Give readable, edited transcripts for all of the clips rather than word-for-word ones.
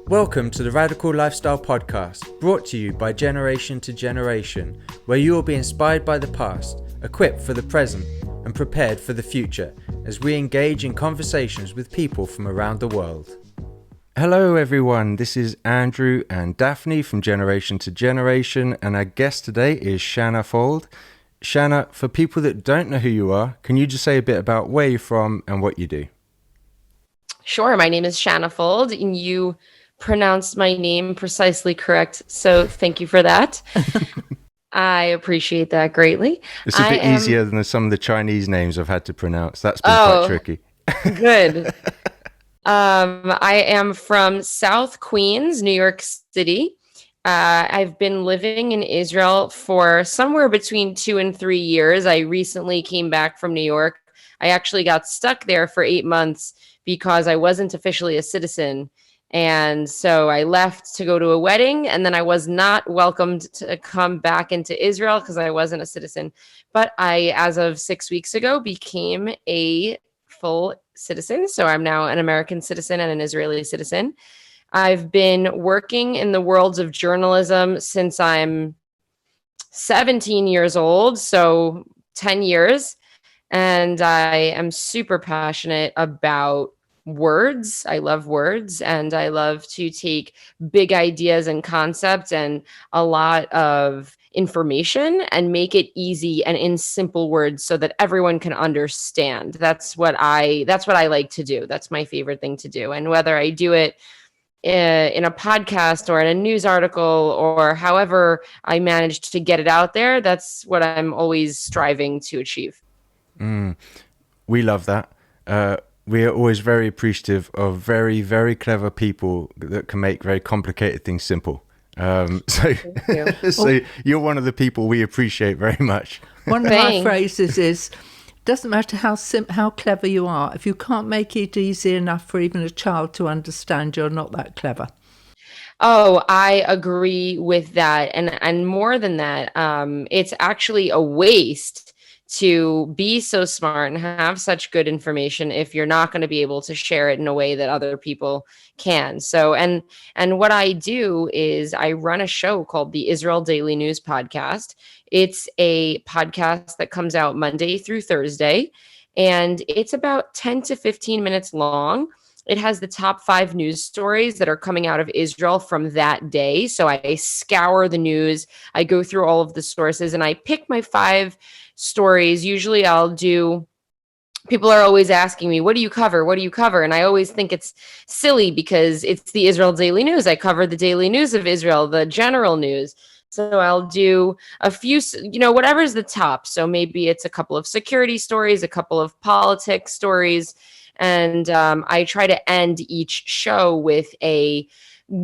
Welcome to the Radical Lifestyle Podcast, brought to you by Generation to Generation, where you will be inspired by the past, equipped for the present, and prepared for the future as we engage in conversations with people from around the world. Hello everyone, this is Andrew and Daphne from Generation to Generation, and our guest today is Shanna Fuld. Shanna, for people that don't know who you are, can you just say a bit about where you're from and what you do? Sure, my name is Shanna Fuld, and you pronounced my name precisely correct, so thank you for that. I appreciate that greatly. It's a bit easier than some of the Chinese names I've had to pronounce. That's been quite tricky. Good. I am from South Queens, New York City. I've been living in Israel for somewhere between 2 and 3 years. I recently came back from New York. I actually got stuck there for 8 months because I wasn't officially a citizen. And so I left to go to a wedding, and then I was not welcomed to come back into Israel because I wasn't a citizen. But I, as of 6 weeks ago, became a full citizen. So I'm now an American citizen and an Israeli citizen. I've been working in the worlds of journalism since I'm 17 years old, so 10 years. And I am super passionate about words. I love words, and I love to take big ideas and concepts and a lot of information and make it easy and in simple words so that everyone can understand. That's what I like to do. That's my favorite thing to do. And whether I do it in a podcast or in a news article or however I managed to get it out there, that's what I'm always striving to achieve. We love that. We are always very appreciative of very, very clever people that can make very complicated things simple. So you're one of the people we appreciate very much. One of my phrases is, doesn't matter how clever you are, if you can't make it easy enough for even a child to understand, you're not that clever. Oh, I agree with that. And more than that, it's actually a waste to be so smart and have such good information if you're not going to be able to share it in a way that other people can. So, and what I do is I run a show called the Israel Daily News Podcast. It's a podcast that comes out Monday through Thursday, and it's about 10 to 15 minutes long. It has the top 5 news stories that are coming out of Israel from that day. So I scour the news, I go through all of the sources, and I pick my 5 stories. Usually people are always asking me, what do you cover? What do you cover? And I always think it's silly because it's the Israel Daily News. I cover the daily news of Israel, the general news. So I'll do a few, whatever's the top. So maybe it's a couple of security stories, a couple of politics stories. And I try to end each show with a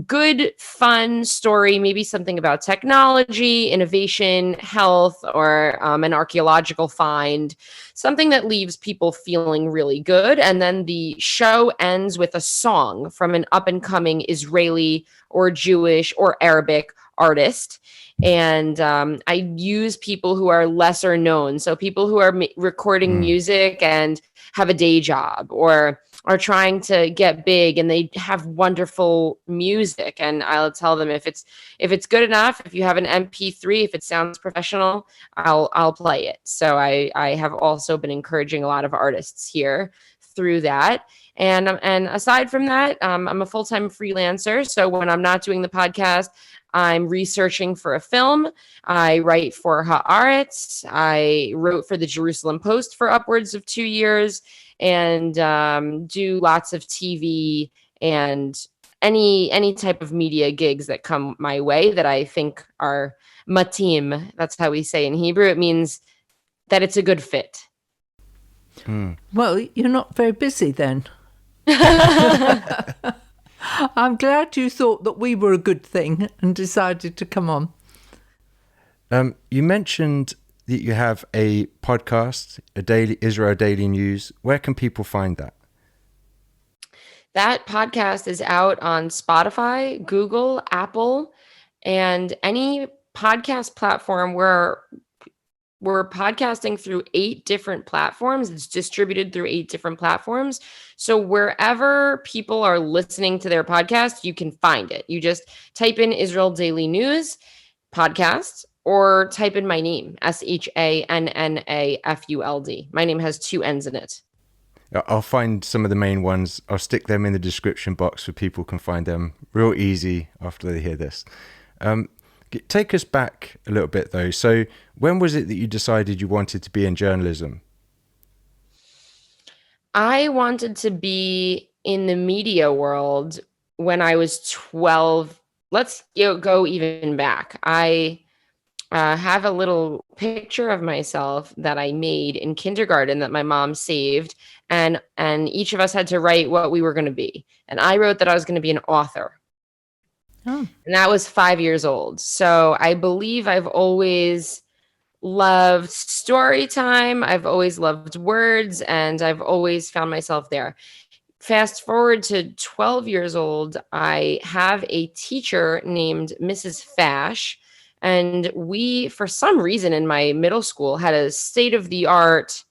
good, fun story, maybe something about technology, innovation, health, or an archaeological find, something that leaves people feeling really good. And then the show ends with a song from an up-and-coming Israeli or Jewish or Arabic artist. And I use people who are lesser known. So people who are recording music and have a day job or are trying to get big and they have wonderful music. And I'll tell them if it's good enough, if you have an MP3, if it sounds professional, I'll play it. So I have also been encouraging a lot of artists here through that. And aside from that, I'm a full-time freelancer. So when I'm not doing the podcast, I'm researching for a film. I write for Haaretz. I wrote for the Jerusalem Post for upwards of 2 years, and do lots of TV and any type of media gigs that come my way that I think are matim. That's how we say in Hebrew. It means that it's a good fit. Well, you're not very busy then. I'm glad you thought that we were a good thing and decided to come on. You mentioned that you have a podcast, a daily Israel Daily News. Where can people find that? That podcast is out on Spotify, Google, Apple, and any podcast platform where we're podcasting through 8 different platforms. It's distributed through 8 different platforms. So wherever people are listening to their podcast, you can find it. You just type in Israel Daily News podcast or type in my name, SHANNAFULD. My name has 2 N's in it. I'll find some of the main ones. I'll stick them in the description box so people can find them real easy after they hear this. Take us back a little bit though. So when was it that you decided you wanted to be in journalism? I wanted to be in the media world when I was 12. Let's go even back. I have a little picture of myself that I made in kindergarten that my mom saved, and each of us had to write what we were going to be. And I wrote that I was going to be an author. Oh. And that was 5 years old. So I believe I've always loved story time. I've always loved words, and I've always found myself there. Fast forward to 12 years old, I have a teacher named Mrs. Fash, and we, for some reason in my middle school, had a state-of-the-art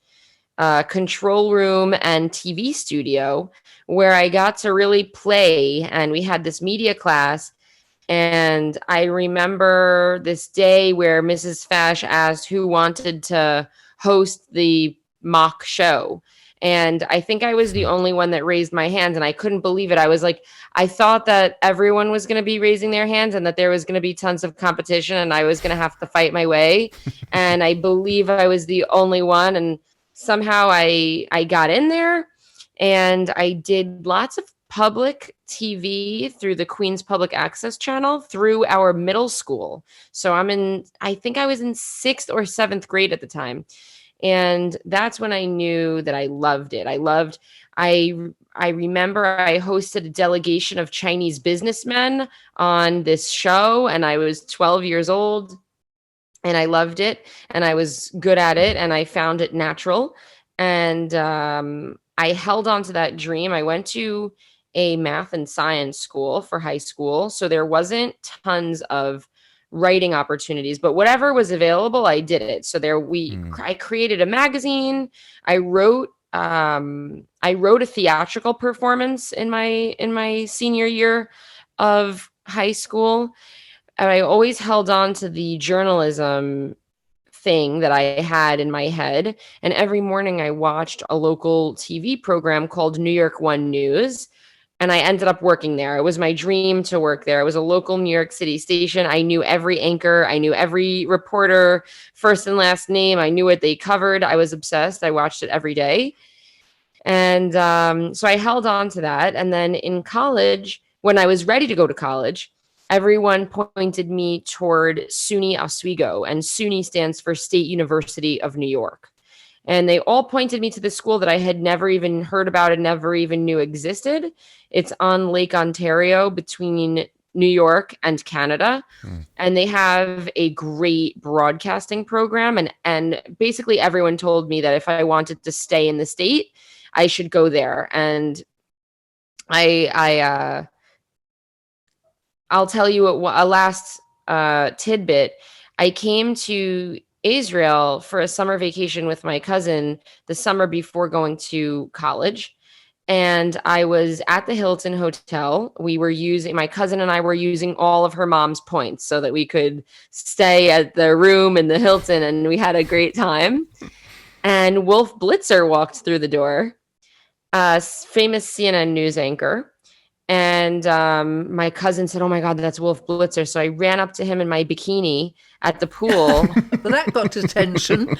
control room and TV studio where I got to really play, and we had this media class. And I remember this day where Mrs. Fash asked who wanted to host the mock show. And I think I was the only one that raised my hand, and I couldn't believe it. I was like, I thought that everyone was going to be raising their hands and that there was going to be tons of competition and I was going to have to fight my way. And I believe I was the only one. And somehow I got in there, and I did lots of public TV through the Queen's Public Access channel through our middle school. So I think I was in 6th or 7th grade at the time. And that's when I knew that I loved it. I remember I hosted a delegation of Chinese businessmen on this show, and I was 12 years old, and I loved it, and I was good at it, and I found it natural. And I held on to that dream. I went to a math and science school for high school, so there wasn't tons of writing opportunities, but whatever was available, I did it. So I created a magazine. I wrote a theatrical performance in my senior year of high school. And I always held on to the journalism thing that I had in my head. And every morning I watched a local TV program called New York One News. And I ended up working there. It was my dream to work there. It was a local New York City station. I knew every anchor. I knew every reporter, first and last name. I knew what they covered. I was obsessed. I watched it every day. And so I held on to that. And then in college, when I was ready to go to college, everyone pointed me toward SUNY Oswego. And SUNY stands for State University of New York. And they all pointed me to the school that I had never even heard about and never even knew existed. It's on Lake Ontario between New York and Canada. And they have a great broadcasting program. And basically everyone told me that if I wanted to stay in the state, I should go there. And I'll tell you a last tidbit. I came to Israel for a summer vacation with my cousin the summer before going to college. And I was at the Hilton Hotel. My cousin and I were using all of her mom's points so that we could stay at the room in the Hilton, and we had a great time. And Wolf Blitzer walked through the door, famous CNN news anchor. And my cousin said, "Oh my God, that's Wolf Blitzer." So I ran up to him in my bikini at the pool. Well, that got attention.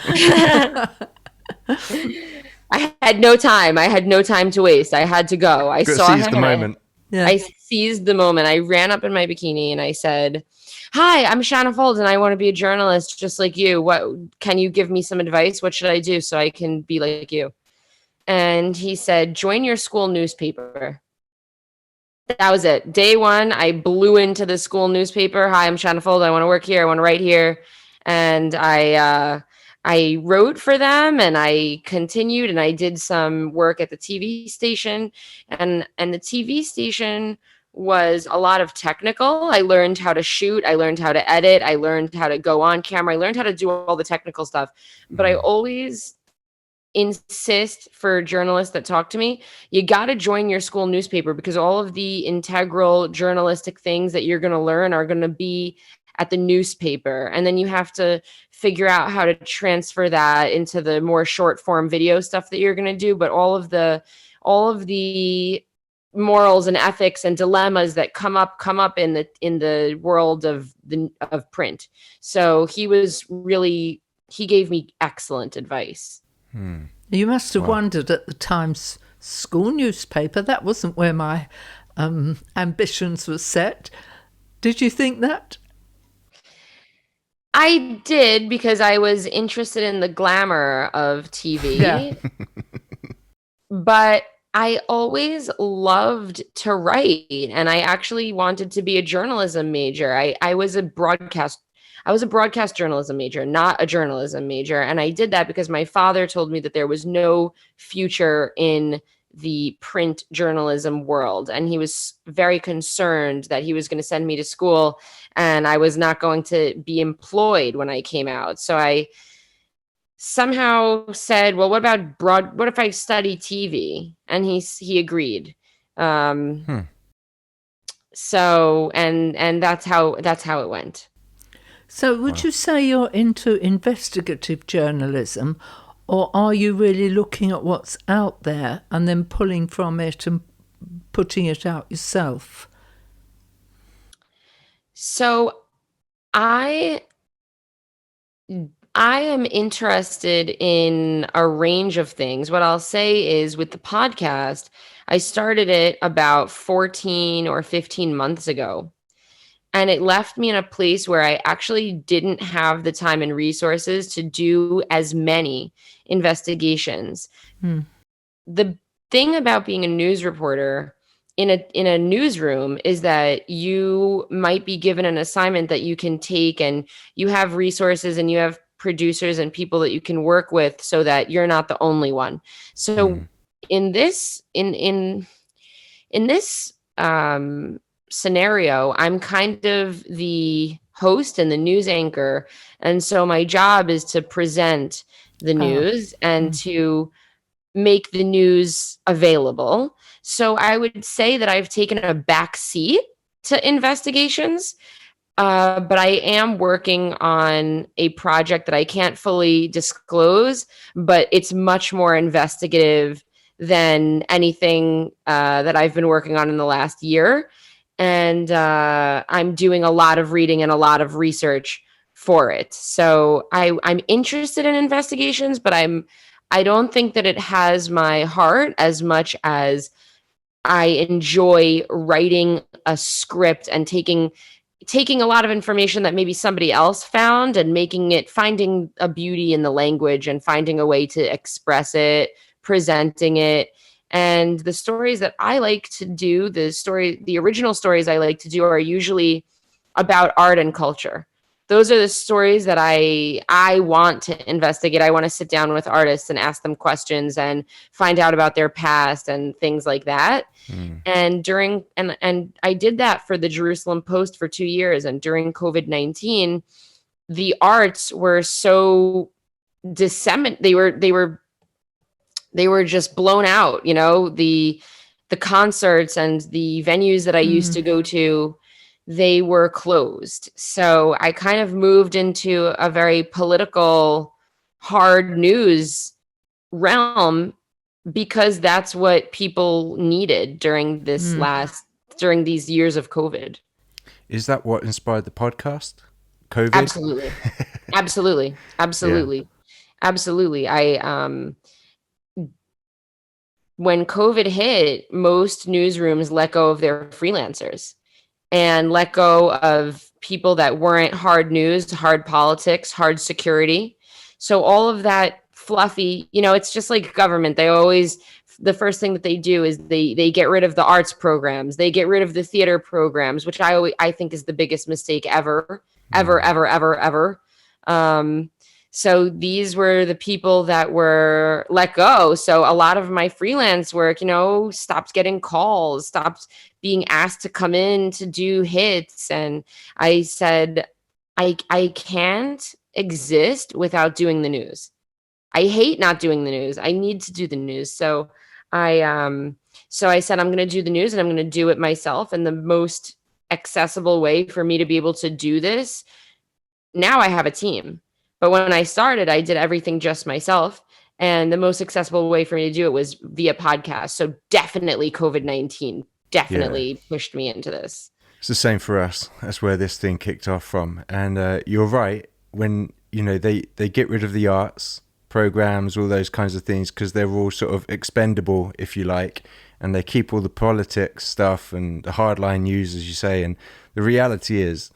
I had no time. I had no time to waste. I had to go. I saw him. I seized the moment. I ran up in my bikini and I said, "Hi, I'm Shanna Fuld and I want to be a journalist just like you. What can you give me some advice? What should I do so I can be like you?" And he said, "Join your school newspaper." That was it. Day one, I blew into the school newspaper. "Hi, I'm Shanna Fuld. I want to work here. I want to write here." And I wrote for them, and I continued, and I did some work at the TV station. And the TV station was a lot of technical. I learned how to shoot. I learned how to edit. I learned how to go on camera. I learned how to do all the technical stuff. But I always insist for journalists that talk to me, you got to join your school newspaper, because all of the integral journalistic things that you're going to learn are going to be at the newspaper. And then you have to figure out how to transfer that into the more short form video stuff that you're going to do. But all of the morals and ethics and dilemmas that come up in the world of print. So he gave me excellent advice. You must have wondered at the Times school newspaper, that wasn't where my ambitions were set. Did you think that? I did, because I was interested in the glamour of TV. Yeah. But I always loved to write, and I actually wanted to be a journalism major. I was a broadcast journalism major, not a journalism major. And I did that because my father told me that there was no future in the print journalism world. And he was very concerned that he was going to send me to school and I was not going to be employed when I came out. So I somehow said, well, what if I study TV? And he agreed. So, and that's how it went. So would you say you're into investigative journalism, or are you really looking at what's out there and then pulling from it and putting it out yourself? So I am interested in a range of things. What I'll say is, with the podcast, I started it about 14 or 15 months ago. And it left me in a place where I actually didn't have the time and resources to do as many investigations. The thing about being a news reporter in a newsroom is that you might be given an assignment that you can take, and you have resources and you have producers and people that you can work with, so that you're not the only one. So in this scenario, I'm kind of the host and the news anchor. And so my job is to present the news and to make the news available. So I would say that I've taken a back seat to investigations, but I am working on a project that I can't fully disclose, but it's much more investigative than anything that I've been working on in the last year. And I'm doing a lot of reading and a lot of research for it. So I'm interested in investigations, but I don't think that it has my heart as much as I enjoy writing a script and taking a lot of information that maybe somebody else found and finding a beauty in the language and finding a way to express it, presenting it. And the stories that I like to do, the original stories I like to do, are usually about art and culture. Those are the stories that I want to investigate. I want to sit down with artists and ask them questions and find out about their past and things like that. And and I did that for the Jerusalem Post for 2 years. And during COVID-19, the arts were so disseminated. They were just blown out, the concerts and the venues that I used to go to, they were closed. So I kind of moved into a very political, hard news realm, because that's what people needed during during these years of COVID. Is that what inspired the podcast? COVID? Absolutely. Absolutely. When COVID hit, most newsrooms let go of their freelancers and let go of people that weren't hard news, hard politics, hard security. So all of that fluffy, it's just like government. The first thing that they do is they get rid of the arts programs. They get rid of the theater programs, which I think is the biggest mistake ever. So these were the people that were let go. So a lot of my freelance work, stopped getting calls, stopped being asked to come in to do hits. And I said, I can't exist without doing the news. I hate not doing the news. I need to do the news. So I said, I'm going to do the news and I'm going to do it myself. And the most accessible way for me to be able to do this, now I have a team. But when I started, I did everything just myself. And the most accessible way for me to do it was via podcast. So definitely COVID-19 definitely pushed me into this. It's the same for us. That's where this thing kicked off from. And you're right. When, they get rid of the arts programs, all those kinds of things, because they're all sort of expendable, if you like, and they keep all the politics stuff and the hardline news, as you say. And the reality is,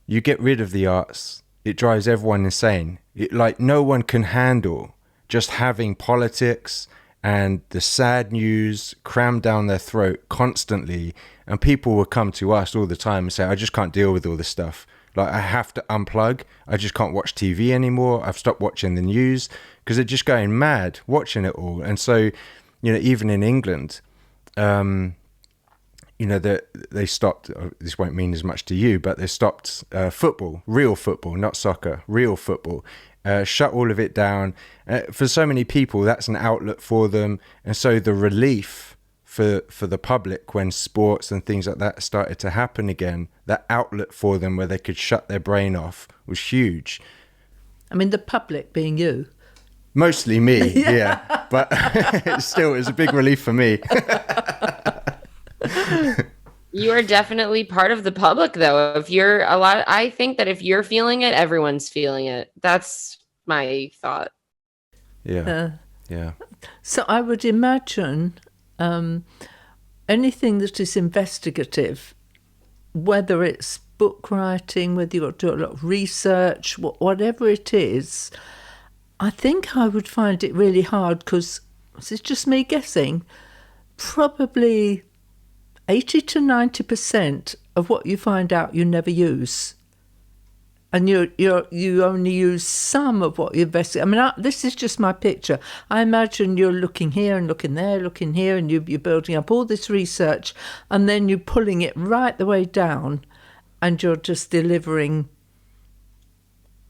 you get rid of the arts, it drives everyone insane. No one can handle just having politics and the sad news crammed down their throat constantly. And people will come to us all the time and say, I just can't deal with all this stuff. I have to unplug. I just can't watch TV anymore. I've stopped watching the news because they're just going mad watching it all. And so, even in England, they stopped, this won't mean as much to you, but they stopped football, real football, not soccer, real football, shut all of it down. For so many people, that's an outlet for them. And so the relief for the public when sports and things like that started to happen again, that outlet for them where they could shut their brain off was huge. I mean, the public being you. Mostly me, yeah. But still, it was a big relief for me. You are definitely part of the public, though. I think that if you're feeling it, everyone's feeling it. That's my thought. Yeah. Yeah. So I would imagine anything that is investigative, whether it's book writing, whether you've got to do a lot of research, whatever it is, I think I would find it really hard because, this is just me guessing, probably 80 to 90% of what you find out you never use. And you only use some of what you investigate. I mean, this is just my picture. I imagine you're looking here and looking there, looking here, and you're building up all this research, and then you're pulling it right the way down, and you're just delivering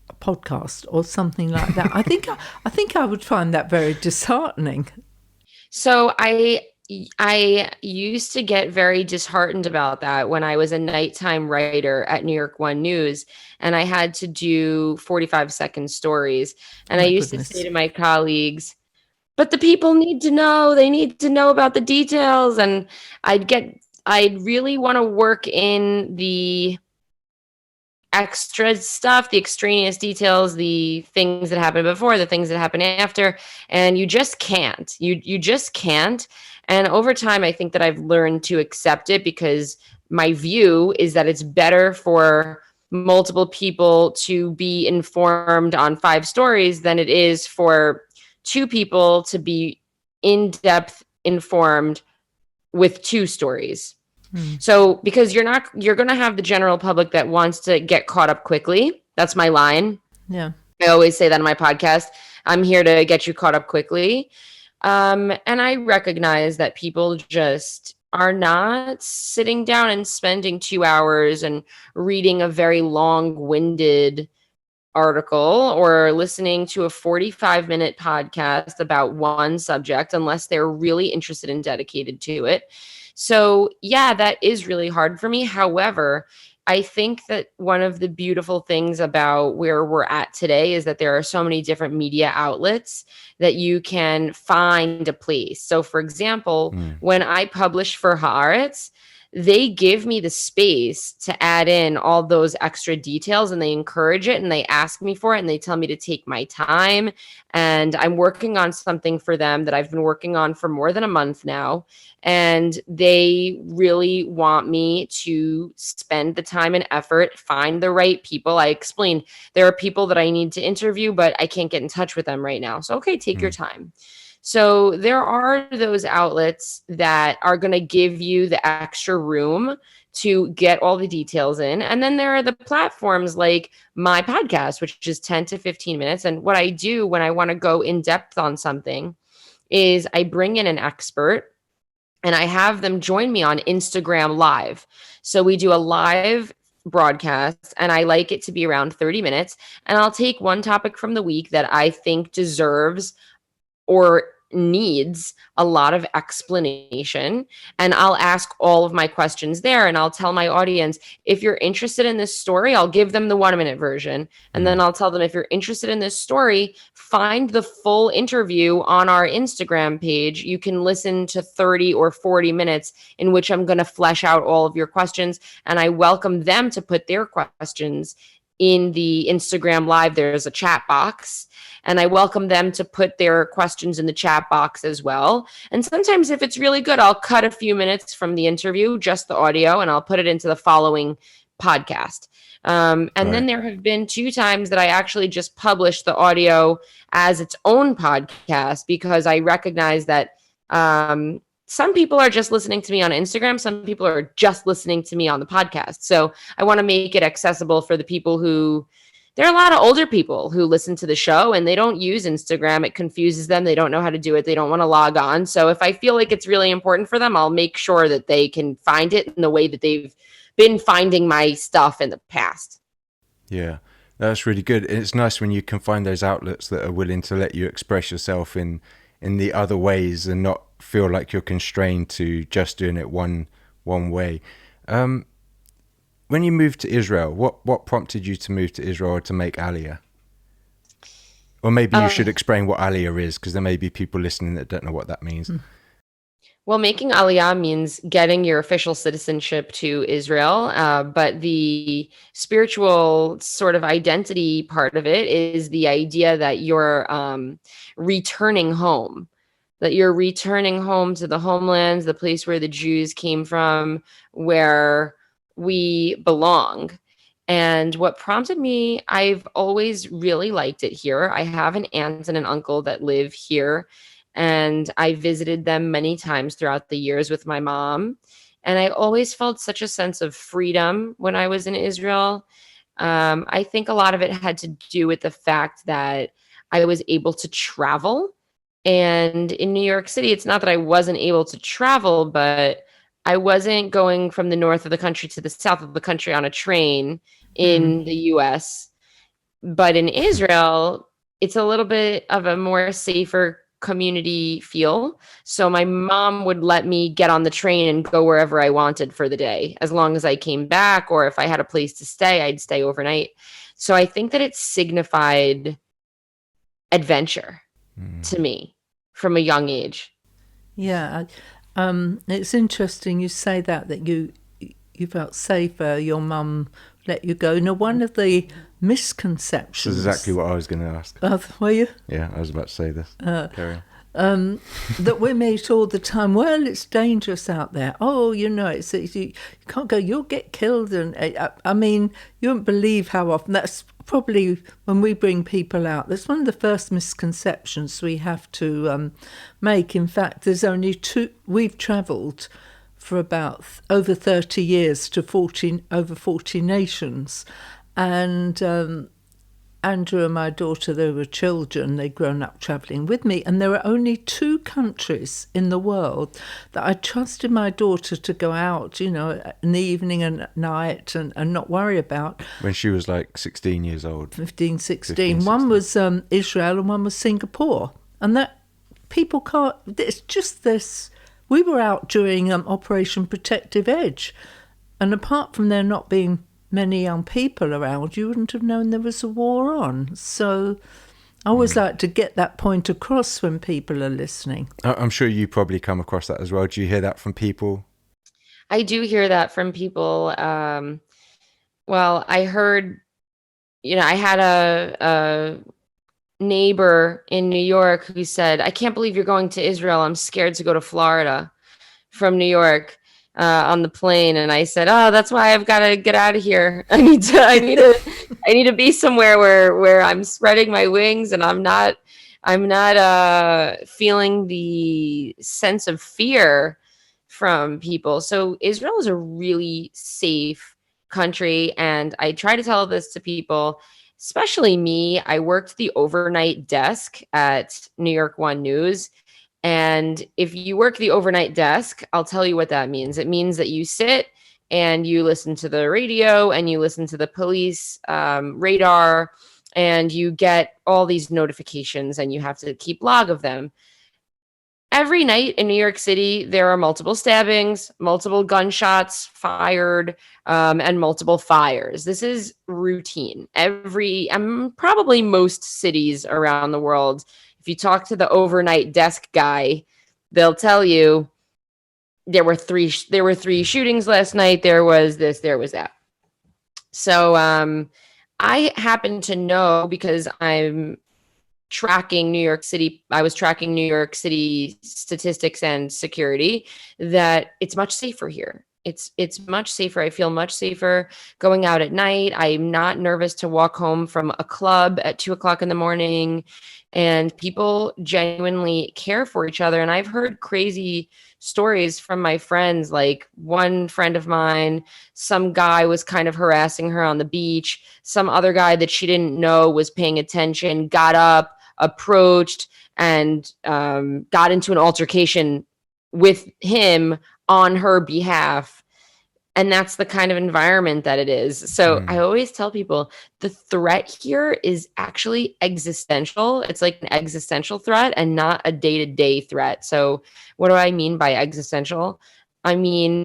a podcast or something like that. I think I would find that very disheartening. So I used to get very disheartened about that when I was a nighttime writer at New York One News, and I had to do 45-second stories. And I used to say to my colleagues, but the people need to know. They need to know about the details. And I'd really want to work in the extra stuff, the extraneous details, the things that happened before, the things that happen after. And you just can't. You just can't. And over time, I think that I've learned to accept it because my view is that it's better for multiple people to be informed on 5 stories than it is for 2 people to be in-depth informed with 2 stories. So because you're going to have the general public that wants to get caught up quickly. That's my line. Yeah. I always say that on my podcast. I'm here to get you caught up quickly. And I recognize that people just are not sitting down and spending 2 hours and reading a very long-winded article or listening to a 45-minute podcast about one subject unless they're really interested and dedicated to it. So yeah, that is really hard for me. However, I think that one of the beautiful things about where we're at today is that there are so many different media outlets that you can find a place. So for example, when I publish for Haaretz, they give me the space to add in all those extra details, and they encourage it, and they ask me for it, and they tell me to take my time. And I'm working on something for them that I've been working on for more than a month now. And they really want me to spend the time and effort, find the right people. I explained there are people that I need to interview, but I can't get in touch with them right now. So, okay, take your time. So there are those outlets that are going to give you the extra room to get all the details in. And then there are the platforms like my podcast, which is 10 to 15 minutes. And what I do when I want to go in depth on something is I bring in an expert and I have them join me on Instagram Live. So we do a live broadcast, and I like it to be around 30 minutes. And I'll take one topic from the week that I think deserves or needs a lot of explanation, and I'll ask all of my questions there, and I'll tell my audience, if you're interested in this story, I'll give them the 1-minute version, and then I'll tell them, if you're interested in this story, find the full interview on our Instagram page. You can listen to 30 or 40 minutes in which I'm going to flesh out all of your questions, and I welcome them to put their questions in the Instagram Live. There's a chat box, and I welcome them to put their questions in the chat box as well. And sometimes if it's really good, I'll cut a few minutes from the interview, just the audio, and I'll put it into the following podcast. And then there have been 2 times that I actually just published the audio as its own podcast, because I recognize that some people are just listening to me on Instagram. Some people are just listening to me on the podcast. So I want to make it accessible for the people there are a lot of older people who listen to the show and they don't use Instagram. It confuses them. They don't know how to do it. They don't want to log on. So if I feel like it's really important for them, I'll make sure that they can find it in the way that they've been finding my stuff in the past. Yeah, that's really good. It's nice when you can find those outlets that are willing to let you express yourself in the other ways and not feel like you're constrained to just doing it one way. When you moved to Israel, what prompted you to move to Israel or to make Aliyah? Or maybe you should explain what Aliyah is, because there may be people listening that don't know what that means. Well, making Aliyah means getting your official citizenship to Israel, but the spiritual sort of identity part of it is the idea that you're returning home. That you're returning home to the homelands, the place where the Jews came from, where we belong. And what prompted me, I've always really liked it here. I have an aunt and an uncle that live here, and I visited them many times throughout the years with my mom. And I always felt such a sense of freedom when I was in Israel. I think a lot of it had to do with the fact that I was able to travel. And in New York City, it's not that I wasn't able to travel, but I wasn't going from the north of the country to the south of the country on a train in the US. But in Israel, it's a little bit of a more safer community feel. So my mom would let me get on the train and go wherever I wanted for the day, as long as I came back, or if I had a place to stay, I'd stay overnight. So I think that it signified adventure to me from a young age. Yeah, it's interesting you say that you felt safer, your mum let you go. Now, one of the misconceptions... This is exactly what I was going to ask. Were you? Yeah, I was about to say this. Carry on. That we meet all the time. Well, it's dangerous out there. Oh, you can't go. You'll get killed. And I mean, you won't believe how often. That's probably when we bring people out. That's one of the first misconceptions we have to make. In fact, there's only 2. We've travelled for about over 30 years to over 40 nations, and Andrew and my daughter, they were children, they'd grown up travelling with me, and there are only 2 countries in the world that I trusted my daughter to go out, in the evening and at night and not worry about. When she was like 16 years old. 15, 16. One was Israel and one was Singapore. And that people can't, it's just this, we were out during Operation Protective Edge, and apart from there not being many young people around, you wouldn't have known there was a war on. So I always like to get that point across when people are listening. I'm sure you probably come across that as well. Do you hear that from people? I do hear that from people. Well, I heard, I had a neighbor in New York who said, "I can't believe you're going to Israel. I'm scared to go to Florida from New York." On the plane, and I said, "Oh, that's why I've got to get out of here. I need to be somewhere where I'm spreading my wings and I'm not feeling the sense of fear from people. So Israel is a really safe country. And I try to tell this to people, especially me. I worked the overnight desk at New York One News. And if you work the overnight desk, I'll tell you what that means. It means that you sit and you listen to the radio and you listen to the police radar, and you get all these notifications and you have to keep log of them. Every night in New York City, there are multiple stabbings, multiple gunshots fired, and multiple fires. This is routine. Probably most cities around the world, if you talk to the overnight desk guy, they'll tell you there were three shootings last night. There was this, there was that. So I happen to know, because I'm tracking New York City, I was tracking New York City statistics and security, that it's much safer here. It's much safer. I feel much safer going out at night. I'm not nervous to walk home from a club at 2:00 in the morning, and people genuinely care for each other. And I've heard crazy stories from my friends. Like, one friend of mine, some guy was kind of harassing her on the beach. Some other guy that she didn't know was paying attention, got up, approached, and got into an altercation with him on her behalf. And that's the kind of environment that it is. So I always tell people the threat here is actually existential. It's like an existential threat and not a day-to-day threat. So what do I mean by existential? I mean,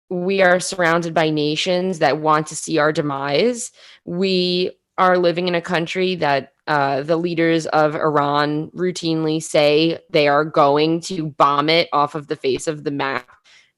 we are surrounded by nations that want to see our demise. We are living in a country that the leaders of Iran routinely say they are going to bomb it off of the face of the map.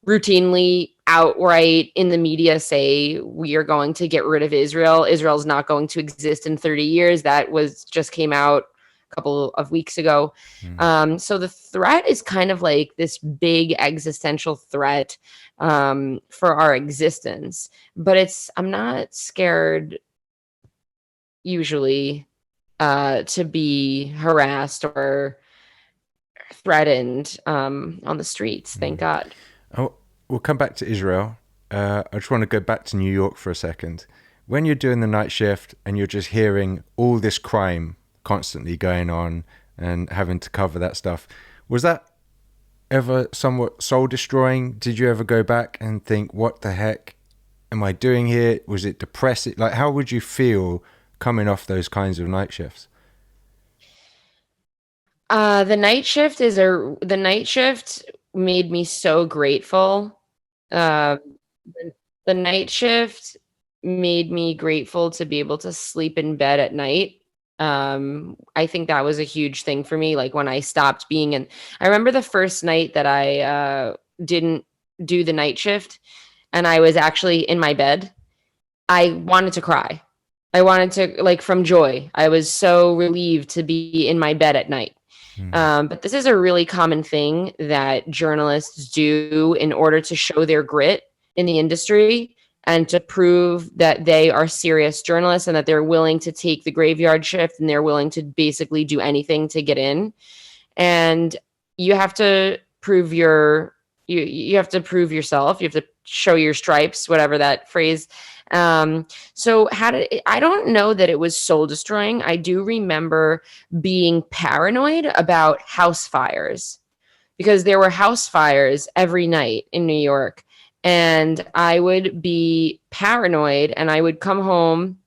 Routinely, outright in the media, say we are going to get rid of Israel. Israel's not going to exist in 30 years. That just came out a couple of weeks ago. So the threat is kind of like this big existential threat for our existence. But I'm not scared usually to be harassed or threatened on the streets. Thank God. Oh, we'll come back to Israel. I just want to go back to New York for a second. When you're doing the night shift and you're just hearing all this crime constantly going on and having to cover that stuff, was that ever somewhat soul destroying? Did you ever go back and think, what the heck am I doing here? Was it depressing? Like, how would you feel coming off those kinds of night shifts? The night shift made me so grateful. The night shift made me grateful to be able to sleep in bed at night. I think that was a huge thing for me. Like, when I stopped I remember the first night that I didn't do the night shift and I was actually in my bed. I wanted to cry. I wanted to, like, from joy. I was so relieved to be in my bed at night. But this is a really common thing that journalists do in order to show their grit in the industry and to prove that they are serious journalists and that they're willing to take the graveyard shift and they're willing to basically do anything to get in. And you have to prove you have to prove yourself. You have to show your stripes, whatever that phrase. So I don't know that it was soul destroying. I do remember being paranoid about house fires, because there were house fires every night in New York, and I would be paranoid and I would come home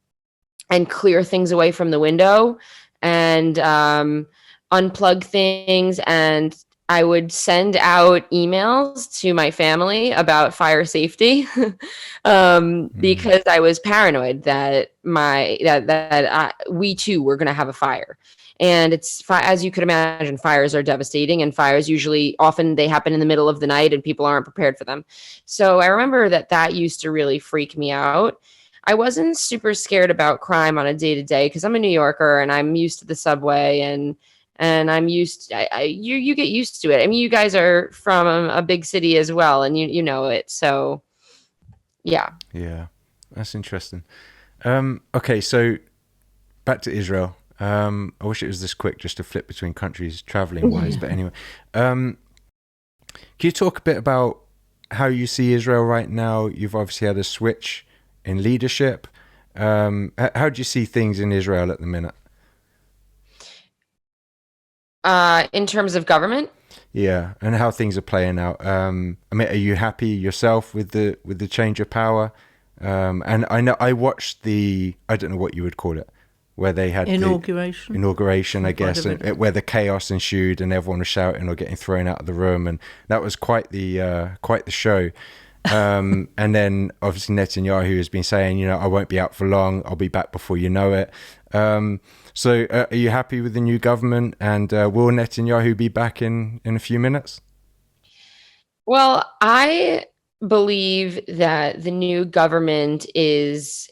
and clear things away from the window and unplug things, and I would send out emails to my family about fire safety because I was paranoid that we too were going to have a fire. And as you could imagine, fires are devastating, and fires often they happen in the middle of the night and people aren't prepared for them. So I remember that used to really freak me out. I wasn't super scared about crime on a day-to-day because I'm a New Yorker and I'm used to the subway and I'm used. You get used to it. I mean, you guys are from a big city as well, and you know it. So, yeah. Yeah, that's interesting. Okay, so back to Israel. I wish it was this quick just to flip between countries traveling wise, but anyway. Can you talk a bit about how you see Israel right now? You've obviously had a switch in leadership. How do you see things in Israel at the minute? In terms of government? Yeah, and how things are playing out. I mean, are you happy yourself with the change of power? And I know I watched I don't know what you would call it, where they had inauguration. The inauguration, I guess, where the chaos ensued and everyone was shouting or getting thrown out of the room, and that was quite the show. And then obviously Netanyahu has been saying, I won't be out for long. I'll be back before you know it. So are you happy with the new government, and will Netanyahu be back in a few minutes? Well, I believe that the new government is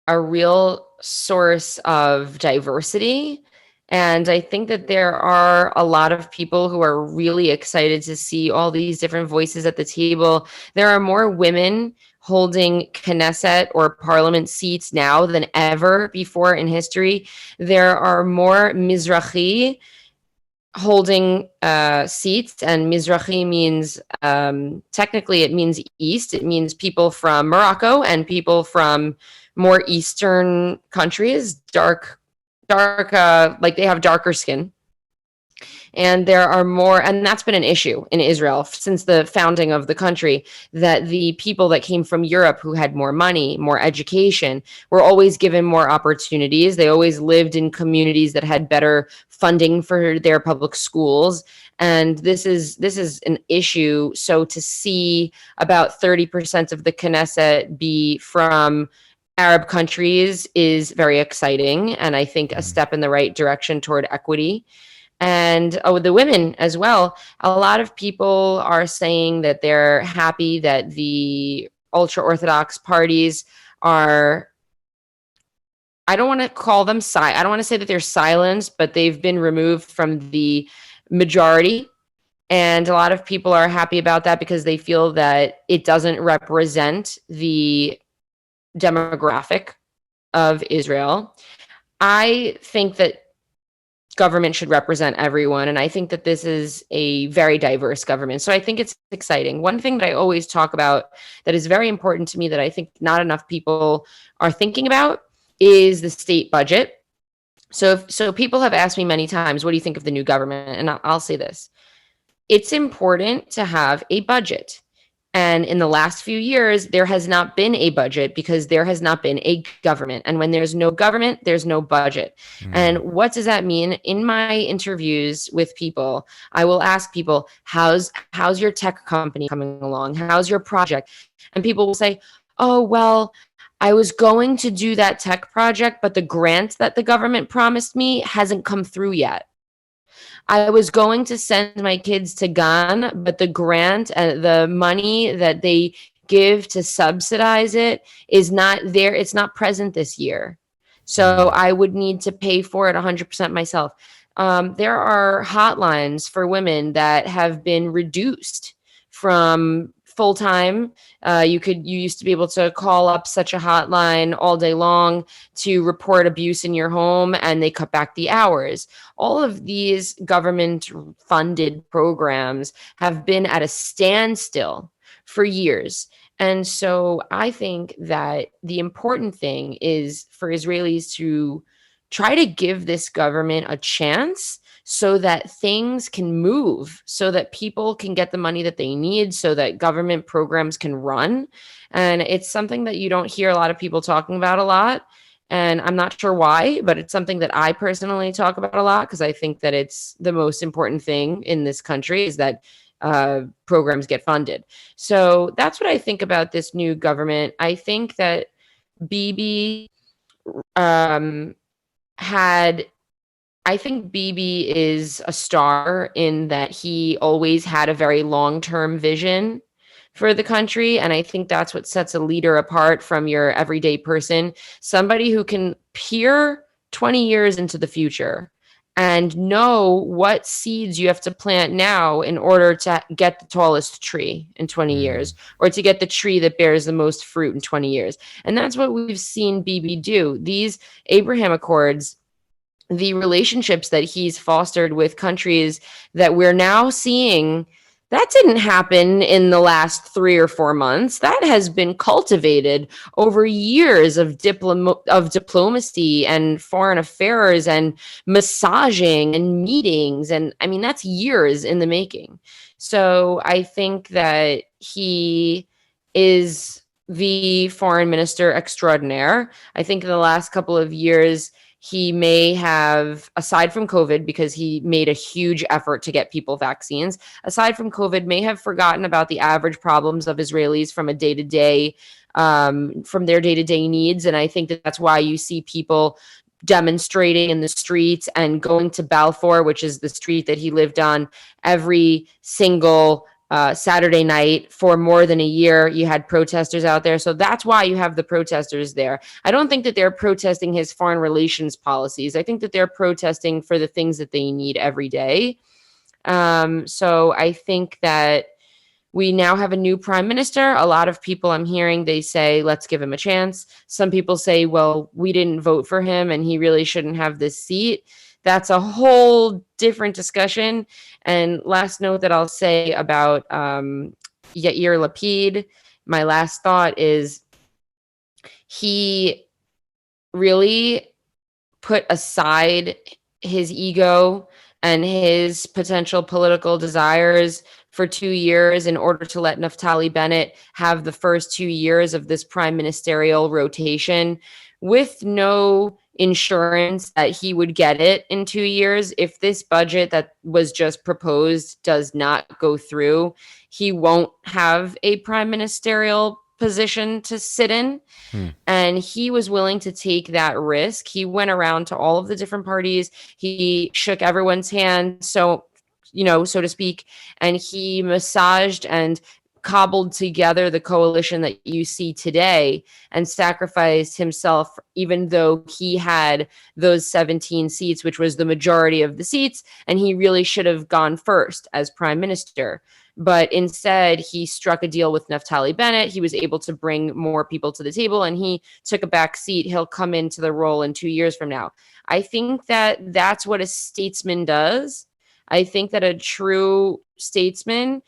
a real source of diversity. And I think that there are a lot of people who are really excited to see all these different voices at the table. There are more women holding Knesset or parliament seats now than ever before in history. There are more Mizrahi holding seats, and Mizrahi means, technically it means east. It means people from Morocco and people from more eastern countries, dark, like they have darker skin. And there are more, and that's been an issue in Israel since the founding of the country, that the people that came from Europe who had more money, more education, were always given more opportunities. They always lived in communities that had better funding for their public schools. And this is an issue. So to see about 30% of the Knesset be from Arab countries is very exciting, and I think a step in the right direction toward equity. And the women as well. A lot of people are saying that they're happy that the ultra-Orthodox parties are, I don't want to call them I don't want to say that they're silenced, but they've been removed from the majority. And a lot of people are happy about that because they feel that it doesn't represent the demographic of Israel. I think that government should represent everyone, and I think that this is a very diverse government. So I think it's exciting. One thing that I always talk about that is very important to me that I think not enough people are thinking about is the state budget. So people have asked me many times, what do you think of the new government? And I'll say this. It's important to have a budget. And in the last few years, there has not been a budget because there has not been a government. And when there's no government, there's no budget. And what does that mean? In my interviews with people, I will ask people, how's your tech company coming along? How's your project? And people will say, oh, well, I was going to do that tech project, but the grant that the government promised me hasn't come through yet. I was going to send my kids to Gan, but the grant and the money that they give to subsidize it is not there. It's not present this year. So I would need to pay for it 100% myself. There are hotlines for women that have been reduced from full-time. You used to be able to call up such a hotline all day long to report abuse in your home, and they cut back the hours. All of these government-funded programs have been at a standstill for years. And so I think that the important thing is for Israelis to try to give this government a chance so that things can move, so that people can get the money that they need, so that government programs can run. And it's something that you don't hear a lot of people talking about a lot. And I'm not sure why, but it's something that I personally talk about a lot because I think that it's the most important thing in this country is that programs get funded. So that's what I think about this new government. I think that Bibi I think Bibi is a star in that he always had a very long-term vision for the country. And I think that's what sets a leader apart from your everyday person. Somebody who can peer 20 years into the future and know what seeds you have to plant now in order to get the tallest tree in 20 years, or to get the tree that bears the most fruit in 20 years. And that's what we've seen Bibi do. These Abraham Accords, the relationships that he's fostered with countries that we're now seeing That didn't happen in the last 3 or 4 months. That has been cultivated over years of diplomacy and foreign affairs and massaging and meetings. And I mean, that's years in the making. So I think that he is the foreign minister extraordinaire. I think in the last couple of years, he may have, aside from COVID, because he made a huge effort to get people vaccines, aside from COVID, may have forgotten about the average problems of Israelis from a day-to-day, from their day-to-day needs. And I think that that's why you see people demonstrating in the streets and going to Balfour, which is the street that he lived on, every single Saturday night for more than a year. You had protesters out there. So that's why you have the protesters there. I don't think that they're protesting his foreign relations policies. I think that they're protesting for the things that they need every day. So I think that we now have a new prime minister. A lot of people I'm hearing, they say, let's give him a chance. Some people say, well, we didn't vote for him and he really shouldn't have this seat. That's a whole different discussion. And last note that I'll say about Yair Lapid, my last thought is he really put aside his ego and his potential political desires for 2 years in order to let Naftali Bennett have the first 2 years of this prime ministerial rotation with no insurance that he would get it in 2 years. If this budget that was just proposed does not go through, he won't have a prime ministerial position to sit in. And he was willing to take that risk. He went around to all of the different parties. He shook everyone's hand, so to speak, and he massaged and cobbled together the coalition that you see today and sacrificed himself, even though he had those 17 seats, which was the majority of the seats, and he really should have gone first as prime minister. But instead, he struck a deal with Naftali Bennett. He was able to bring more people to the table, and he took a back seat. He'll come into the role in 2 years from now. I think that that's what a statesman does. I think that a true statesman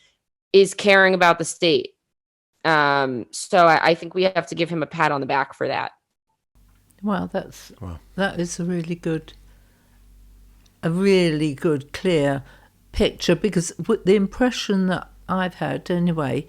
is caring about the state. So I think we have to give him a pat on the back for that. Well, that is a really good, clear picture, because the impression that I've had anyway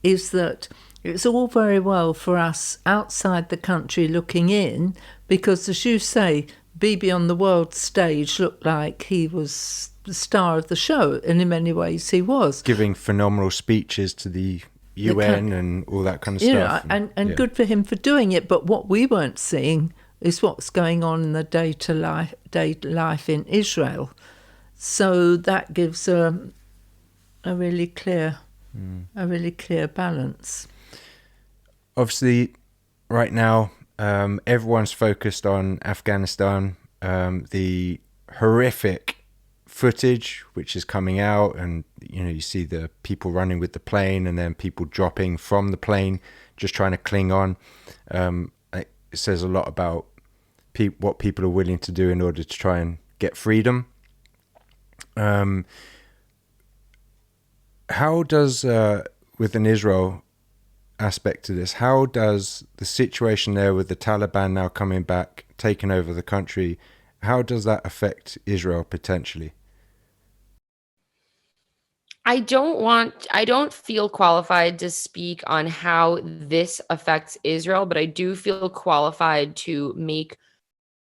is that it's all very well for us outside the country looking in, because as you say, Bibi on the world stage looked like he was the star of the show, and in many ways he was. Giving phenomenal speeches to the UN and all that kind of stuff. And good for him for doing it, but what we weren't seeing is what's going on in the day life in Israel. So that gives a really clear balance. Obviously, right now, everyone's focused on Afghanistan, the horrific footage which is coming out, and you see the people running with the plane and then people dropping from the plane just trying to cling on. It says a lot about what people are willing to do in order to try and get freedom. How does with an Israel aspect to this, how does the situation there with the Taliban now coming back, taking over the country, how does that affect Israel potentially? I don't feel qualified to speak on how this affects Israel, but I do feel qualified to make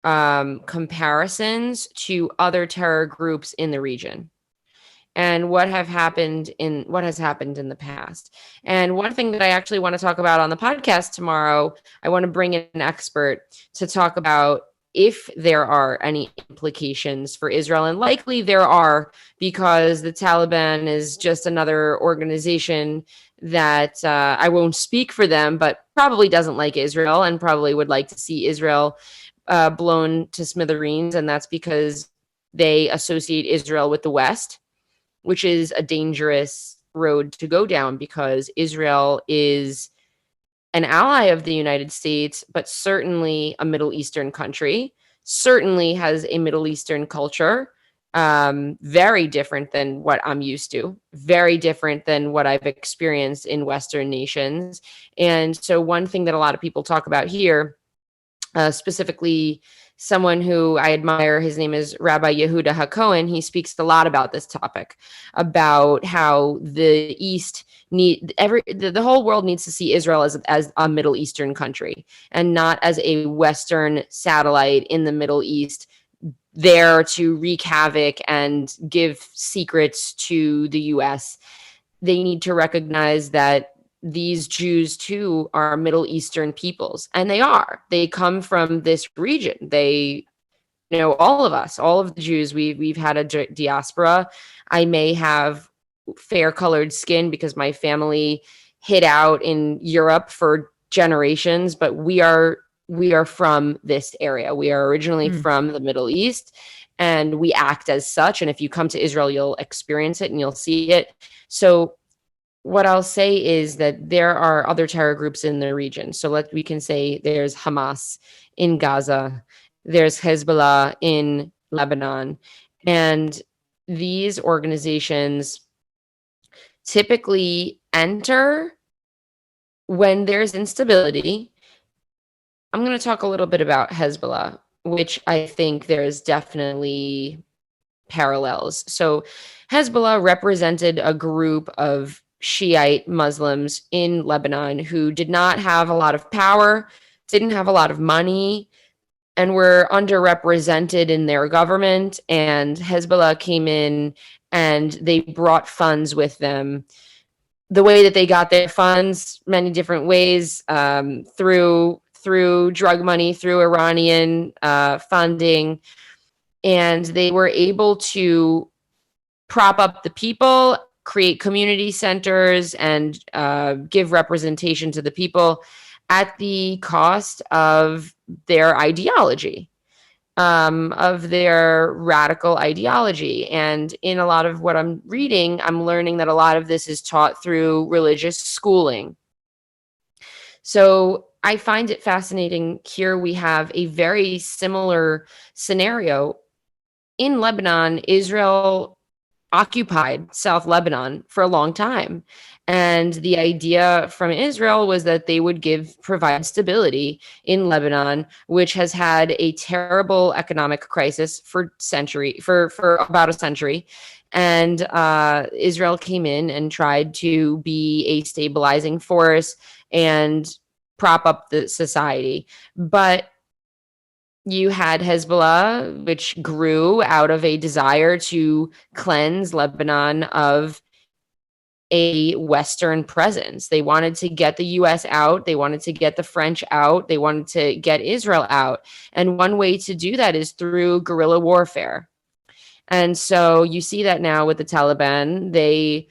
comparisons to other terror groups in the region and what has happened in the past. And one thing that I actually want to talk about on the podcast tomorrow, I want to bring in an expert to talk about if there are any implications for Israel. And likely there are, because the Taliban is just another organization that I won't speak for them, but probably doesn't like Israel and probably would like to see Israel blown to smithereens. And that's because they associate Israel with the West, which is a dangerous road to go down, because Israel is an ally of the United States, but certainly a Middle Eastern country, certainly has a Middle Eastern culture, Very different than what I'm used to, very different than what I've experienced in Western nations. And so one thing that a lot of people talk about here, specifically someone who I admire, his name is Rabbi Yehuda HaKohen. He speaks a lot about this topic, about how the East the whole world needs to see Israel as a Middle Eastern country and not as a Western satellite in the Middle East, there to wreak havoc and give secrets to the US. They need to recognize that these Jews too are Middle Eastern peoples, and they come from this region. They, all of us, all of the Jews, we've had a diaspora. I may have fair colored skin because my family hid out in Europe for generations, but we are from this area. We are originally from the Middle East, and we act as such. And if you come to Israel, you'll experience it and you'll see it. So what I'll say is that there are other terror groups in the region. So we can say there's Hamas in Gaza, there's Hezbollah in Lebanon, and these organizations typically enter when there's instability. I'm going to talk a little bit about Hezbollah, which I think there's definitely parallels. So Hezbollah represented a group of Shiite Muslims in Lebanon who did not have a lot of power, didn't have a lot of money, and were underrepresented in their government. And Hezbollah came in and they brought funds with them. The way that they got their funds, many different ways, through drug money, through Iranian funding, and they were able to prop up the people, create community centers, and give representation to the people at the cost of their ideology, of their radical ideology. And in a lot of what I'm reading, I'm learning that a lot of this is taught through religious schooling. So I find it fascinating. Here we have a very similar scenario. In Lebanon, Israel occupied South Lebanon for a long time. And the idea from Israel was that they would provide stability in Lebanon, which has had a terrible economic crisis for about a century. And Israel came in and tried to be a stabilizing force and prop up the society. But you had Hezbollah, which grew out of a desire to cleanse Lebanon of a Western presence. They wanted to get the US out. They wanted to get the French out. They wanted to get Israel out. And one way to do that is through guerrilla warfare. And so you see that now with the Taliban. They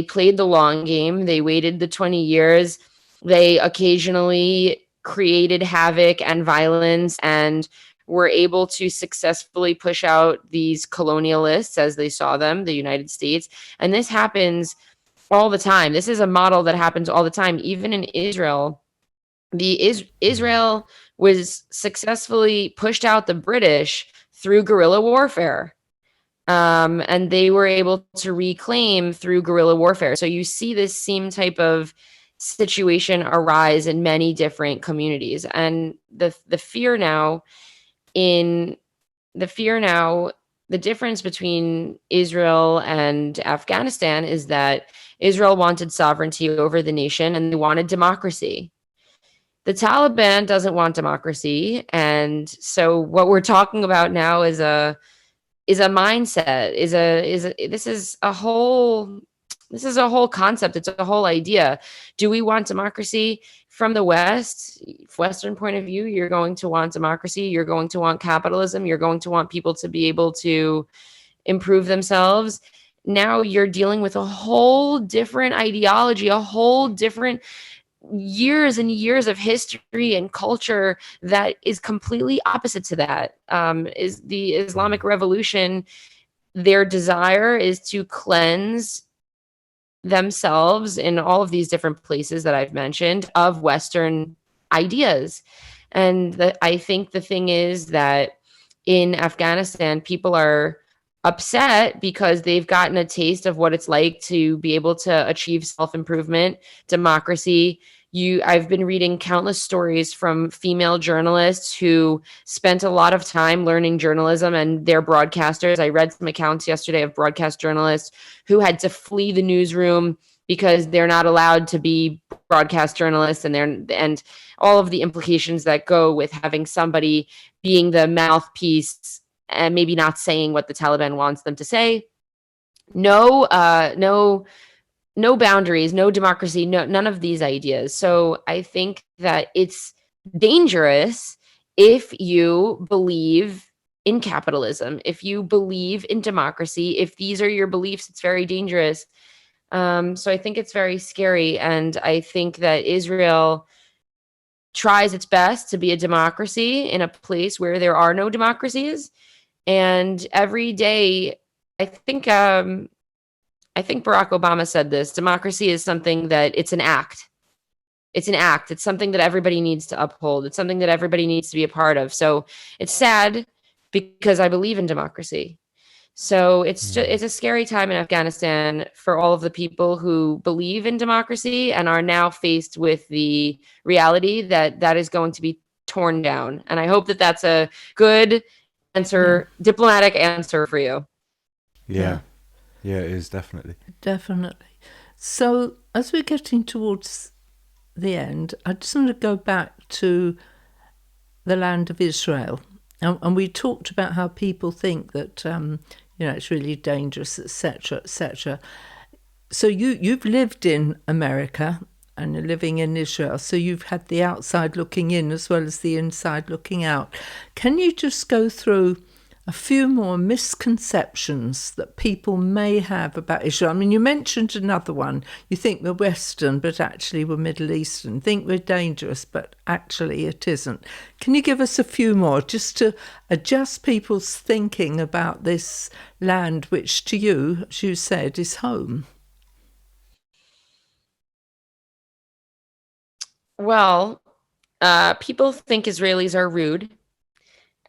played the long game. They waited the 20 years. They occasionally created havoc and violence and were able to successfully push out these colonialists as they saw them, the United States. And this happens all the time. This is a model that happens all the time. Even in Israel, Israel was successfully pushed out the British through guerrilla warfare. And they were able to reclaim through guerrilla warfare. So you see this same type of situation arise in many different communities. And the fear now, the difference between Israel and Afghanistan is that Israel wanted sovereignty over the nation and they wanted democracy. The Taliban doesn't want democracy. And so what we're talking about now is a mindset, this is a whole concept. It's a whole idea. Do we want democracy? From the Western point of view, you're going to want democracy. You're going to want capitalism. You're going to want people to be able to improve themselves. Now you're dealing with a whole different ideology, a whole different years and years of history and culture that is completely opposite to that. Is the Islamic Revolution. Their desire is to cleanse themselves in all of these different places that I've mentioned of Western ideas. And I think the thing is that in Afghanistan, people are upset because they've gotten a taste of what it's like to be able to achieve self-improvement, democracy. I've been reading countless stories from female journalists who spent a lot of time learning journalism, and they're broadcasters. I read some accounts yesterday of broadcast journalists who had to flee the newsroom because they're not allowed to be broadcast journalists, and all of the implications that go with having somebody being the mouthpiece and maybe not saying what the Taliban wants them to say. No boundaries, no democracy, none of these ideas. So I think that it's dangerous if you believe in capitalism, if you believe in democracy, if these are your beliefs, it's very dangerous. So I think it's very scary. And I think that Israel tries its best to be a democracy in a place where there are no democracies. And every day, I think Barack Obama said this, democracy is something that it's an act. It's an act. It's something that everybody needs to uphold. It's something that everybody needs to be a part of. So it's sad because I believe in democracy. So it's a scary time in Afghanistan for all of the people who believe in democracy and are now faced with the reality that is going to be torn down. And I hope that that's a good answer, diplomatic answer for you. Yeah, it is definitely. Definitely. So as we're getting towards the end, I just want to go back to the land of Israel. And we talked about how people think that, it's really dangerous, etc., etc. So you've lived in America and you're living in Israel, so you've had the outside looking in as well as the inside looking out. Can you just go through a few more misconceptions that people may have about Israel? I mean, you mentioned another one. You think we're Western, but actually we're Middle Eastern. Think we're dangerous, but actually it isn't. Can you give us a few more just to adjust people's thinking about this land, which to you, as you said, is home? Well, people think Israelis are rude.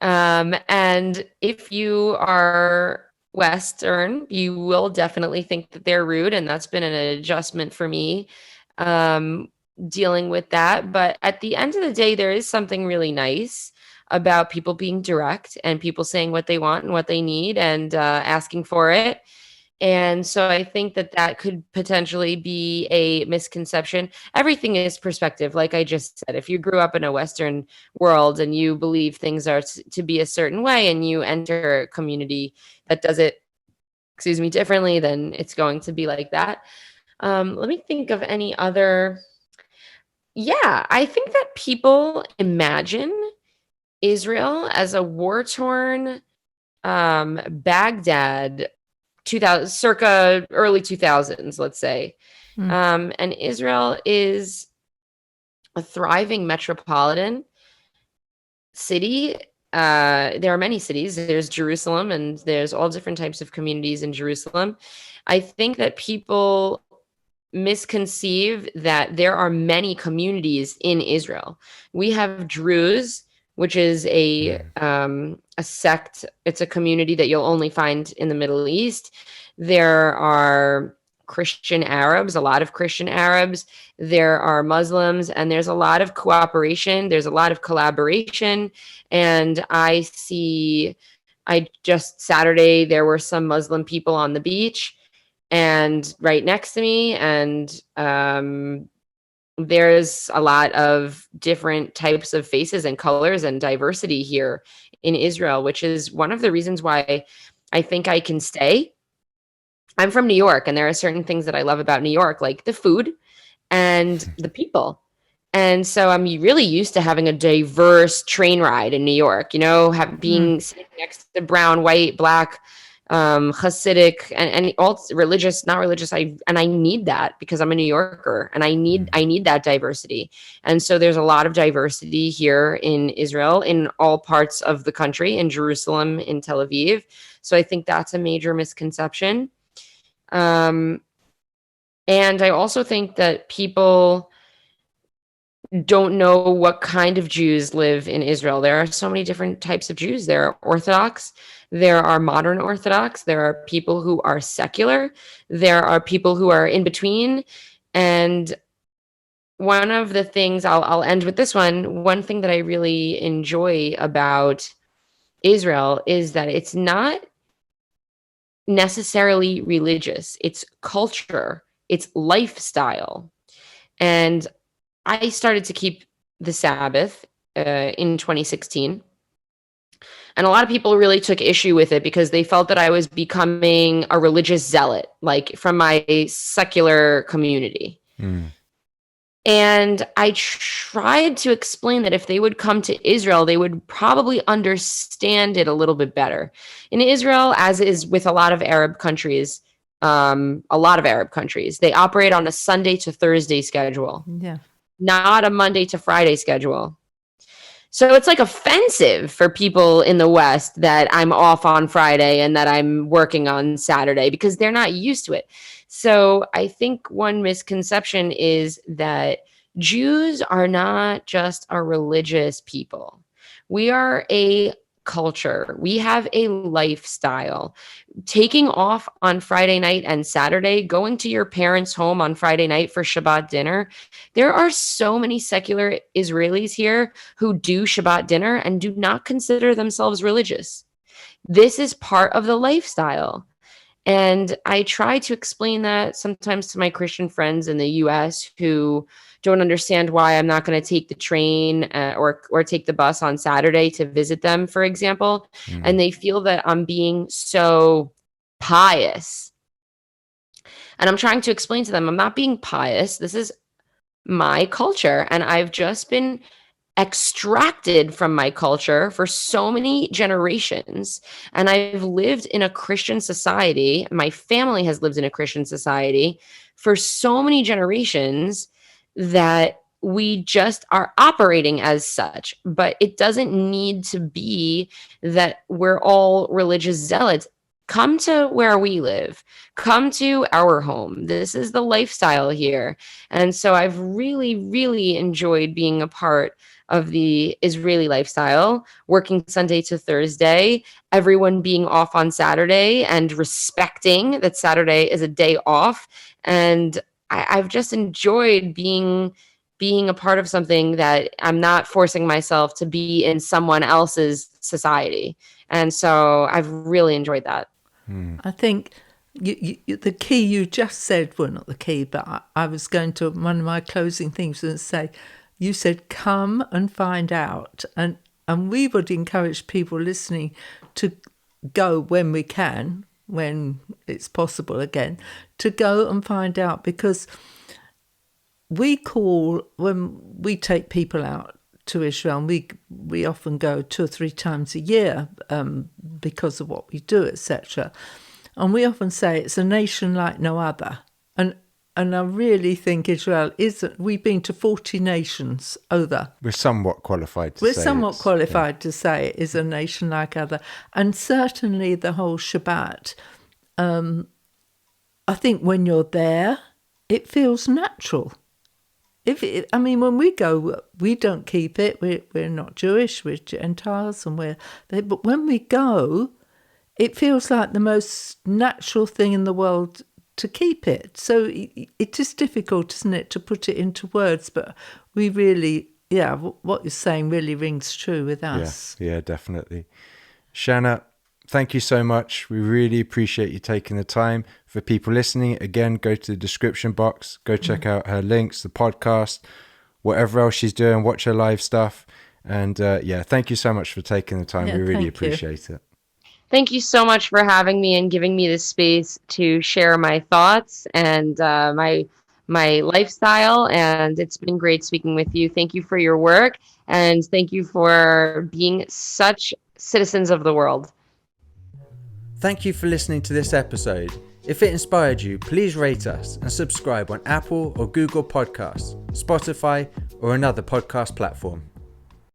And if you are Western, you will definitely think that they're rude. And that's been an adjustment for me, dealing with that. But at the end of the day, there is something really nice about people being direct and people saying what they want and what they need and asking for it. And so I think that could potentially be a misconception. Everything is perspective. Like I just said, if you grew up in a Western world and you believe things are to be a certain way and you enter a community that does it, differently, then it's going to be like that. Let me think of any other. Yeah, I think that people imagine Israel as a war-torn Baghdad 2000, circa early 2000s, let's say. And Israel is a thriving metropolitan city. There are many cities. There's Jerusalem, and there's all different types of communities in Jerusalem. I think that people misconceive that there are many communities in Israel. We have Druze, which is a sect. It's a community that you'll only find in the Middle East. There are Christian Arabs, a lot of Christian Arabs. There are Muslims, and there's a lot of cooperation. There's a lot of collaboration. And Saturday, there were some Muslim people on the beach and right next to me. And there's a lot of different types of faces and colors and diversity here in Israel, which is one of the reasons why I think I can stay. I'm from New York, and there are certain things that I love about New York, like the food and the people. And so I'm really used to having a diverse train ride in New York, being sitting next to brown, white, black, Hasidic and all religious, not religious. I need that because I'm a New Yorker and I need that diversity. And so there's a lot of diversity here in Israel, in all parts of the country, in Jerusalem, in Tel Aviv. So I think that's a major misconception. And I also think that people don't know what kind of Jews live in Israel. There are so many different types of Jews. There are Orthodox, there are modern Orthodox, there are people who are secular, there are people who are in between. And one of the things, I'll end with this one thing that I really enjoy about Israel is that it's not necessarily religious, it's culture, it's lifestyle. And I started to keep the Sabbath in 2016. And a lot of people really took issue with it because they felt that I was becoming a religious zealot, like from my secular community. And I tried to explain that if they would come to Israel, they would probably understand it a little bit better. In Israel, as is with a lot of Arab countries, they operate on a Sunday to Thursday schedule. Yeah. Not a Monday to Friday schedule. So it's like offensive for people in the West that I'm off on Friday and that I'm working on Saturday because they're not used to it. So I think one misconception is that Jews are not just a religious people. We are a culture. We have a lifestyle. Taking off on Friday night and Saturday, going to your parents' home on Friday night for Shabbat dinner. There are so many secular Israelis here who do Shabbat dinner and do not consider themselves religious. This is part of the lifestyle. And I try to explain that sometimes to my Christian friends in the US who don't understand why I'm not going to take the train or take the bus on Saturday to visit them, for example. And they feel that I'm being so pious. And I'm trying to explain to them, I'm not being pious. This is my culture. And I've just been extracted from my culture for so many generations. And I've lived in a Christian society. My family has lived in a Christian society for so many generations that we just are operating as such. But it doesn't need to be that we're all religious zealots. Come to where we live. Come to our home. This is the lifestyle here. And so I've really, really enjoyed being a part of the Israeli lifestyle, working Sunday to Thursday, everyone being off on Saturday and respecting that Saturday is a day off. And I've just enjoyed being a part of something that I'm not forcing myself to be in someone else's society. And so I've really enjoyed that. I think the key you just said, well, not the key, but I was going to, one of my closing things was say, you said, come and find out. And we would encourage people listening to go when we can, when it's possible again, to go and find out, because when we take people out to Israel, and we often go 2 or 3 times a year because of what we do, etc. And we often say it's a nation like no other. And I really think Israel isn't. We've been to 40 nations over. We're somewhat qualified to say it is a nation like other. And certainly the whole Shabbat, I think when you're there, it feels natural. When we go, we don't keep it. We're not Jewish, we're Gentiles, but when we go, it feels like the most natural thing in the world to keep it. So it is difficult, isn't it, to put it into words, but we really, what you're saying really rings true with us. Yeah, definitely. Shanna, thank you so much. We really appreciate you taking the time. For people listening, again, go to the description box, go check out her links, the podcast, whatever else she's doing, watch her live stuff. And thank you so much for taking the time. We really appreciate it. Thank you so much for having me and giving me the space to share my thoughts and my lifestyle. And it's been great speaking with you. Thank you for your work. And thank you for being such citizens of the world. Thank you for listening to this episode. If it inspired you, please rate us and subscribe on Apple or Google Podcasts, Spotify, or another podcast platform.